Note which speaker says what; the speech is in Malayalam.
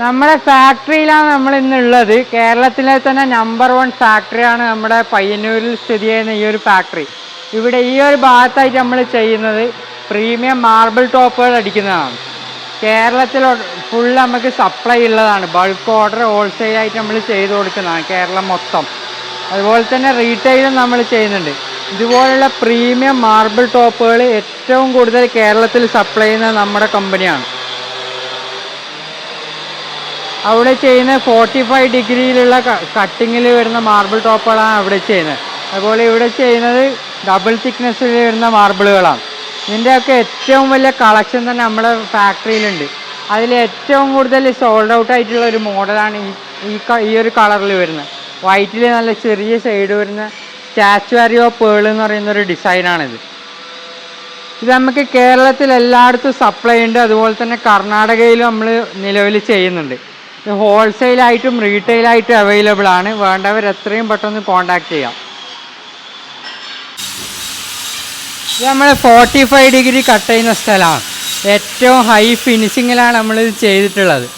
Speaker 1: നമ്മുടെ ഫാക്ടറിയിലാണ് നമ്മൾ ഇന്നുള്ളത്. കേരളത്തിലെ തന്നെ നമ്പർ 1 ഫാക്ടറിയാണ് നമ്മുടെ പയ്യന്നൂരിൽ സ്ഥിതി ചെയ്യുന്ന ഈ ഒരു ഫാക്ടറി. ഇവിടെ ഈ ഒരു ഭാഗത്തായിട്ട് നമ്മൾ ചെയ്യുന്നത് പ്രീമിയം മാർബിൾ ടോപ്പുകൾ അടിക്കുന്നതാണ്. കേരളത്തിൽ ഫുൾ നമുക്ക് സപ്ലൈ ഉള്ളതാണ്. ബൾക്ക് ഓർഡർ ഹോൾസെയിലായിട്ട് നമ്മൾ ചെയ്ത് കൊടുക്കുന്നതാണ് കേരളം മൊത്തം. അതുപോലെ തന്നെ റീറ്റെയിലും നമ്മൾ ചെയ്യുന്നുണ്ട്. ഇതുപോലുള്ള പ്രീമിയം മാർബിൾ ടോപ്പുകൾ ഏറ്റവും കൂടുതൽ കേരളത്തിൽ സപ്ലൈ ചെയ്യുന്നത് നമ്മുടെ കമ്പനിയാണ്. അവിടെ ചെയ്യുന്ന 45 ഡിഗ്രിയിലുള്ള കട്ടിങ്ങിൽ വരുന്ന മാർബിൾ ടോപ്പുകളാണ് അവിടെ ചെയ്യുന്നത്. അതുപോലെ ഇവിടെ ചെയ്യുന്നത് ഡബിൾ തിക്നെസ്സിൽ വരുന്ന മാർബിളുകളാണ്. ഇതിൻ്റെയൊക്കെ ഏറ്റവും വലിയ കളക്ഷൻ തന്നെ നമ്മുടെ ഫാക്ടറിയിലുണ്ട്. അതിൽ ഏറ്റവും കൂടുതൽ സോൾഡ് ഔട്ട് ആയിട്ടുള്ള ഒരു മോഡലാണ് ഈ ഒരു കളറിൽ വരുന്നത്. വൈറ്റിൽ നല്ല ചെറിയ ഷെയ്ഡ് വരുന്ന സ്റ്റാച്യുവറി ഓഫ് പേൾ എന്ന് പറയുന്ന ഒരു ഡിസൈനാണിത്. ഇത് നമുക്ക് കേരളത്തിൽ എല്ലായിടത്തും സപ്ലൈ ഉണ്ട്. അതുപോലെ തന്നെ കർണാടകയിലും നമ്മൾ നിലവിൽ ചെയ്യുന്നുണ്ട്. ഇത് ഹോൾസെയിലായിട്ടും റീറ്റെയിലായിട്ടും അവൈലബിൾ ആണ്. വേണ്ടവർ എത്രയും പെട്ടെന്ന് കോൺടാക്ട് ചെയ്യാം. ഇത് നമ്മൾ 45 ഡിഗ്രി കട്ട് ചെയ്യുന്ന സ്ഥലമാണ്. ഏറ്റവും ഹൈ ഫിനിഷിങ്ങിലാണ് നമ്മളിത് ചെയ്തിട്ടുള്ളത്.